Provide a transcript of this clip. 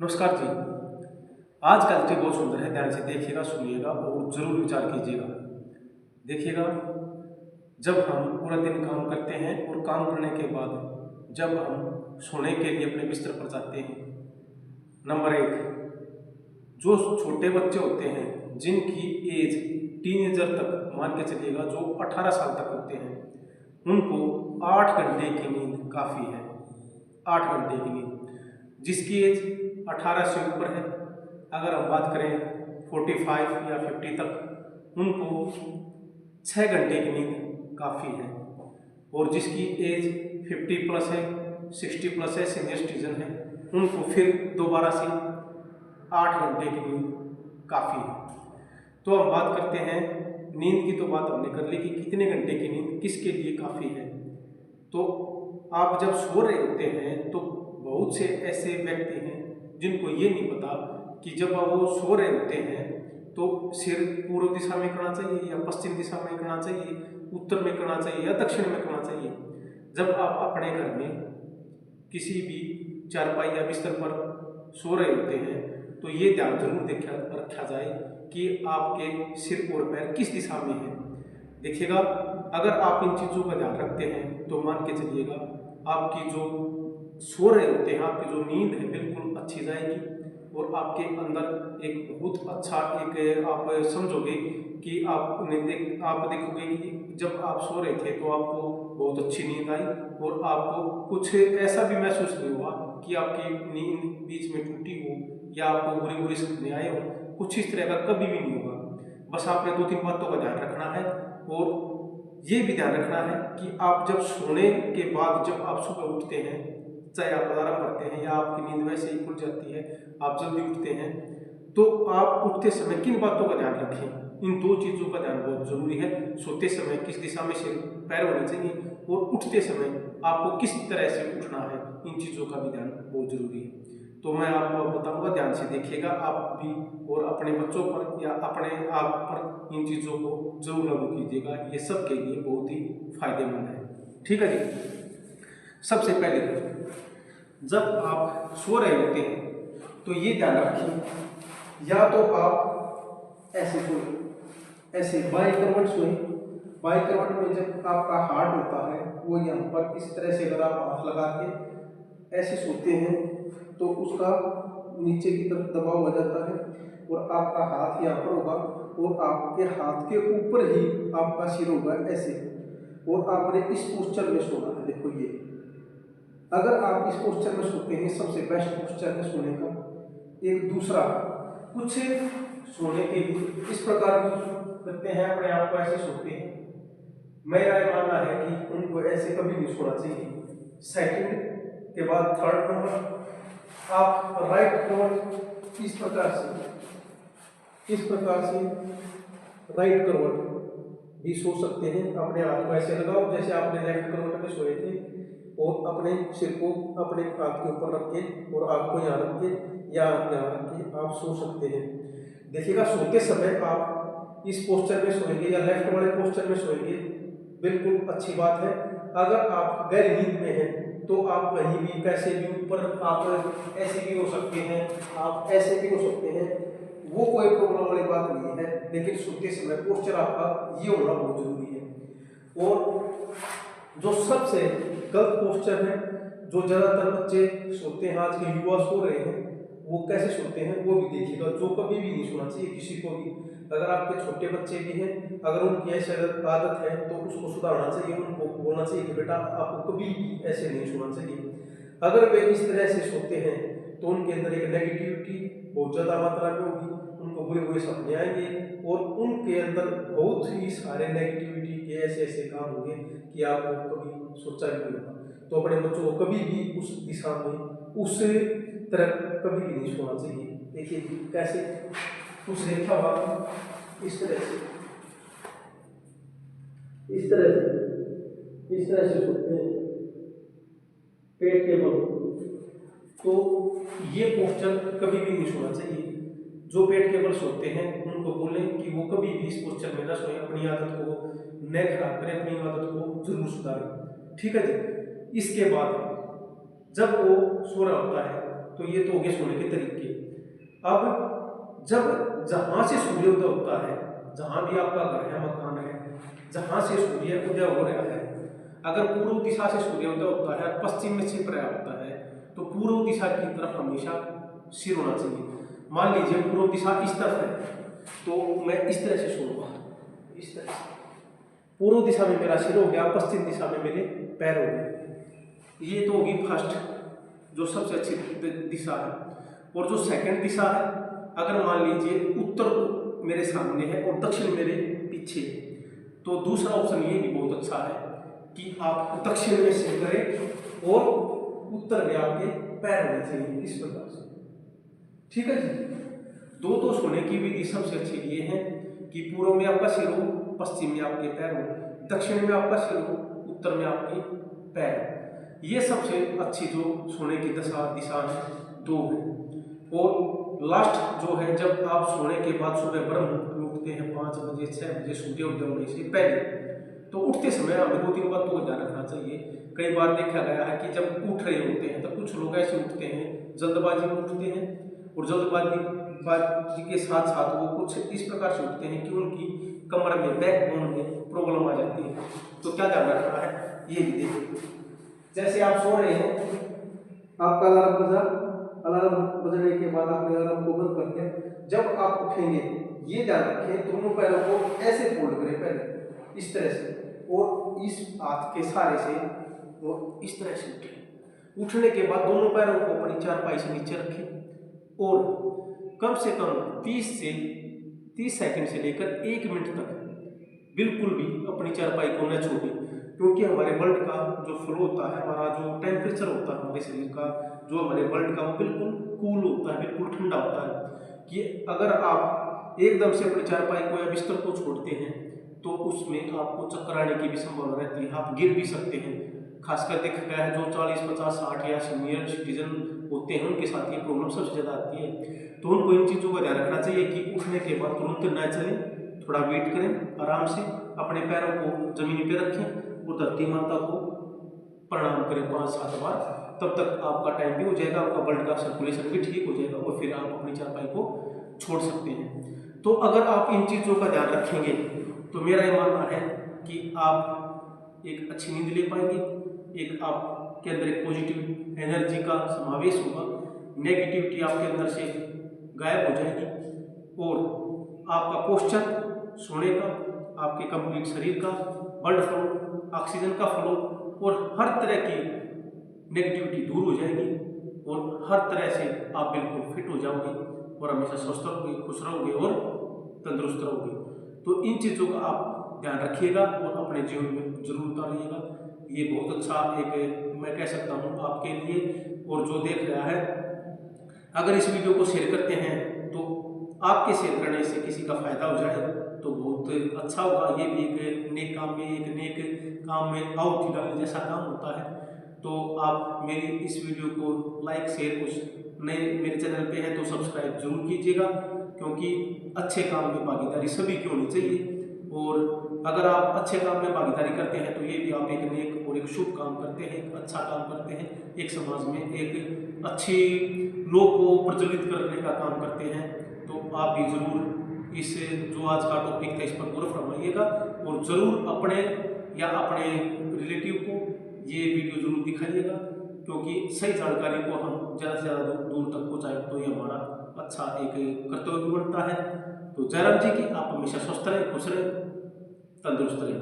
नमस्कार जी। आज का गलती बहुत सुंदर है, ध्यान से देखिएगा, सुनिएगा और जरूर विचार कीजिएगा। देखिएगा, जब हम पूरा दिन काम करते हैं और काम करने के बाद जब हम सोने के लिए अपने बिस्तर पर जाते हैं, नंबर एक, जो छोटे बच्चे होते हैं जिनकी एज टीनेजर तक मान के चलिएगा, जो 18 साल तक होते हैं, उनको 8 घंटे की नींद काफ़ी है। 8 घंटे की नींद, जिसकी एज 18 से ऊपर है, अगर हम बात करें 45 या 50 तक, उनको 6 घंटे की नींद काफ़ी है। और जिसकी एज 50 प्लस है, 60 प्लस है, सीनियर सिटीजन है, उनको फिर दोबारा से 8 घंटे की नींद काफ़ी है। तो हम बात करते हैं नींद की, तो बात हमने कर ली कि कितने घंटे की नींद किसके लिए काफ़ी है। तो आप जब सो रहे होते हैं तो बहुत से ऐसे व्यक्ति हैं जिनको ये नहीं पता कि जब वो सो रहे होते हैं तो सिर पूर्व दिशा में करना चाहिए या पश्चिम दिशा में करना चाहिए, उत्तर में करना चाहिए या दक्षिण में करना चाहिए। जब आप अपने घर में किसी भी चारपाई या बिस्तर पर सो रहे होते हैं तो ये ध्यान जरूर रखा जाए कि आपके सिर और पैर किस दिशा में है। देखिएगा, अगर आप इन चीज़ों का ध्यान रखते हैं तो मान के चलिएगा, आपकी जो सो रहे होते हैं, आपकी जो नींद है बिल्कुल अच्छी जाएगी और आपके अंदर एक बहुत अच्छा एक आप समझोगे कि आप देखोगे कि जब आप सो रहे थे तो आपको बहुत अच्छी नींद आई और आपको कुछ ऐसा भी महसूस नहीं हुआ कि आपकी नींद बीच में टूटी हो या आपको बुरी बुरी सपने आए हो। कुछ इस तरह का कभी भी नहीं होगा। बस आपने 2-3 बातों का ध्यान रखना है और ये भी ध्यान रखना है कि आप जब सोने के बाद जब आप सुबह उठते हैं, चाहे आप अलार्म करते हैं या आपकी नींद वैसे ही खुल जाती है, आप जल्दी उठते हैं, तो आप उठते समय किन बातों का ध्यान रखें। इन 2 चीज़ों का ध्यान बहुत जरूरी है। सोते समय किस दिशा में सिर पैर होने चाहिए और उठते समय आपको किस तरह से उठना है, इन चीज़ों का भी ध्यान बहुत जरूरी है। तो मैं आपको बताऊंगा, ध्यान से देखिएगा आप भी और अपने बच्चों पर या अपने आप पर इन चीज़ों को जरूर लागू कीजिएगा। ये सबके लिए बहुत ही फायदेमंद है। ठीक है जी। सबसे पहले जब आप सो रहे होते हैं तो ये ध्यान रखिए, या तो आप ऐसे सोए, ऐसे बाएं करवट सोए। बाएं करवट में जब आपका हार्ट होता है वो यहाँ पर इस तरह से अगर आप हाथ लगा के ऐसे सोते हैं तो उसका नीचे की तरफ दबाव हो जाता है और आपका हाथ यहाँ पर होगा और आपके हाथ के ऊपर ही आपका सिर होगा ऐसे, और आपने इस पोस्चर में सोना है। देखो, ये अगर आप इस पोस्चर में सोते हैं, सबसे बेस्ट पोस्चर है सोने का। एक दूसरा, कुछ सोने के लिए इस प्रकार करते हैं, अपने आप को ऐसे सोते हैं। मेरा ये मानना है कि उनको ऐसे कभी नहीं सोना चाहिए। सेकंड के बाद थर्ड नंबर, आप राइट करवट इस प्रकार से राइट करवट भी सो सकते हैं। अपने हाथ को ऐसे लगाओ जैसे आपने लेफ्ट करवट में सोए थे और अपने सिर को अपने हाथ के ऊपर रख के और आँख को यहाँ रख के या यहाँ रख के आप सो सकते हैं। देखिएगा, सोते समय आप इस पोस्चर में सोएंगे या लेफ्ट वाले पोस्चर में सोएंगे, बिल्कुल अच्छी बात है। अगर आप गहरी नींद में हैं तो आप कहीं भी कैसे भी ऊपर, आप ऐसे भी हो सकते हैं, आप ऐसे भी हो सकते हैं, वो कोई प्रॉब्लम वाली बात नहीं है। लेकिन सोते समय पोस्चर आपका ये होना बहुत जरूरी है। और जो सबसे गलत पोस्चर है, जो ज़्यादातर बच्चे सोते हैं, आज के युवा सो रहे हैं, वो कैसे सोते हैं वो भी देखिएगा। जो कभी भी नहीं सोना चाहिए किसी को भी। अगर आपके छोटे बच्चे भी हैं, अगर उनकी ऐसी आदत है तो उसको सुधारना चाहिए, उनको बोलना चाहिए कि बेटा आपको कभी भी ऐसे नहीं सोना चाहिए। अगर वे इस तरह से सोते हैं तो उनके अंदर एक नेगेटिविटी बहुत ज़्यादा मात्रा में होगी, उनको बुरे बुरे सपने आएंगे और उनके अंदर बहुत ही सारे नेगेटिविटी के ऐसे ऐसे काम होंगे कि आपको कभी सोचा भी नहीं होगा। तो अपने बच्चों को कभी भी उस दिशा में, उस तरह कभी भी नहीं सोना चाहिए। देखिए कैसे कुछ देखा होगा, इस तरह से सोते हैं पेट के बल। तो ये पोस्चर कभी भी नहीं सोना चाहिए। जो पेट के बल सोते हैं उनको बोलें कि वो कभी भी इस पोस्चर में न सोएं, अपनी आदत को न खराब करें, अपनी आदत को जरूर सुधारें। ठीक है जी। इसके बाद जब वो सो रहा होता है। तो ये तो हो गए सोने के तरीके। अब जब जहाँ से सूर्योदय होता है, जहाँ भी आपका घर है, मकान है, जहाँ से सूर्य उदय हो रहा है, अगर पूर्व दिशा से सूर्योदय होता है, पश्चिम में छिप रहा होता है, तो पूर्व दिशा की तरफ हमेशा सिर होना चाहिए। मान लीजिए पूर्व दिशा इस तरफ है, तो मैं इस तरह से सोऊंगा, इस तरह से। पूर्व दिशा में मेरा सिर हो गया, पश्चिम दिशा में मेरे पैर हो गए। ये तो होगी फर्स्ट, जो सबसे अच्छी दिशा है। और जो सेकंड दिशा है, अगर मान लीजिए उत्तर मेरे सामने है और दक्षिण मेरे पीछे, तो दूसरा ऑप्शन ये भी बहुत अच्छा है कि आप दक्षिण में सिर करें और उत्तर में आपके पैर होने चाहिए, इस प्रकार से। ठीक है जी। दो तो सोने की विधि सबसे अच्छी ये है कि पूर्व में आपका सिर हो, पश्चिम में आपके पैर हो, दक्षिण में आपका सिर हो, उत्तर में आपके पैर। ये सबसे अच्छी जो सोने की दिशा है, दो है। और लास्ट जो है, जब आप सोने के बाद सुबह ब्रह्म मुहूर्त में उठते हैं 5 बजे 6 बजे सूर्योदय होने से पहले, तो उठते समय हमें 2-3 बातों का ध्यान रखना चाहिए। कई बार देखा गया है कि जब उठ रहे होते हैं तो कुछ लोग ऐसे उठते हैं, जल्दबाजी में उठते हैं, और जल्दबाजी के साथ साथ वो कुछ इस प्रकार से उठते हैं कि उनकी कमर में, बैकबोन में प्रॉब्लम आ जाती है। तो क्या ध्यान रखना है, ये भी देखिए। जैसे आप सो रहे हैं, आपका अलार्म बजा, अलार्म बजने के बाद आपने अलार्म को बंद कर दिया। जब आप उठेंगे, ये ध्यान रखें, दोनों पैरों को ऐसे फोल्ड करें पहले, इस तरह से, और इस हाथ के सहारे से और इस तरह से उठें। उठने के बाद दोनों पैरों को अपनी चारपाई से नीचे रखें और कम से कम 30 सेकंड से लेकर 1 मिनट तक बिल्कुल भी अपनी चारपाई को न छोड़ें। क्योंकि हमारे ब्लड का जो फ्लो होता है, हमारा जो टेम्परेचर होता है हमारे शरीर का, जो हमारे ब्लड का, वो बिल्कुल कूल होता है, बिल्कुल ठंडा होता है। कि अगर आप एकदम से अपनी चारपाई को या बिस्तर को छोड़ते हैं तो उसमें आपको चक्कर आने की भी संभावना रहती है, आप गिर भी सकते हैं। खासकर देखा गया है जो 40, 50, 60 या सीनियर सिटीजन होते हैं, उनके साथ ये प्रॉब्लम सबसे ज़्यादा आती है। तो उनको इन चीज़ों का ध्यान रखना चाहिए कि उठने के बाद तुरंत न चलें, थोड़ा वेट करें, आराम से अपने पैरों को जमीन पे रखें और धरती माता को प्रणाम करें 5-7 बार। तब तक आपका टाइम भी हो जाएगा, आपका ब्लड का सर्कुलेशन भी ठीक हो जाएगा और फिर आप अपनी चारपाई को छोड़ सकते हैं। तो अगर आप इन चीज़ों का ध्यान रखेंगे तो मेरा ये मानना है कि आप एक अच्छी नींद ले पाएंगे, एक आपके अंदर एक पॉजिटिव एनर्जी का समावेश होगा, नेगेटिविटी आपके अंदर से गायब हो जाएगी और आपका पोस्चर सोने का, आपके कंप्लीट शरीर का ब्लड फ्लो, ऑक्सीजन का फ्लो और हर तरह की नेगेटिविटी दूर हो जाएगी और हर तरह से आप बिल्कुल फिट हो जाओगे और हमेशा स्वस्थ रहोगे, खुश रहोगे और तंदुरुस्त रहोगे। तो इन चीज़ों का आप ध्यान रखिएगा और अपने जीवन में जरूर उतारिएगा। ये बहुत अच्छा एक मैं कह सकता हूँ आपके लिए। और जो देख रहा है, अगर इस वीडियो को शेयर करते हैं तो आपके शेयर करने से किसी का फायदा हो जाए तो बहुत अच्छा होगा। ये भी एक नेक काम में, एक नेक काम में आहुति डालने जैसा काम होता है। तो आप मेरी इस वीडियो को लाइक, शेयर, कुछ नए मेरे चैनल पे है तो सब्सक्राइब जरूर कीजिएगा, क्योंकि अच्छे काम में भागीदारी सभी की होनी चाहिए। और अगर आप अच्छे काम में भागीदारी करते हैं तो ये भी आप एक नेक और एक शुभ काम करते हैं, एक अच्छा काम करते हैं, एक समाज में एक अच्छी लोग को प्रज्वलित करने का काम करते हैं। तो आप भी जरूर इस जो आज का टॉपिक था इस पर गौर फरमाइएगा और ज़रूर अपने या अपने रिलेटिव को ये वीडियो जरूर दिखाइएगा, क्योंकि सही जानकारी को हम ज़्यादा से ज़्यादा दूर तक पहुँचाएं तो ये हमारा अच्छा एक कर्तव्य भी बनता है। तो जयराम जी की आप हमेशा स्वस्थ रहें, खुश रहें, तंदुरुस्त रहें।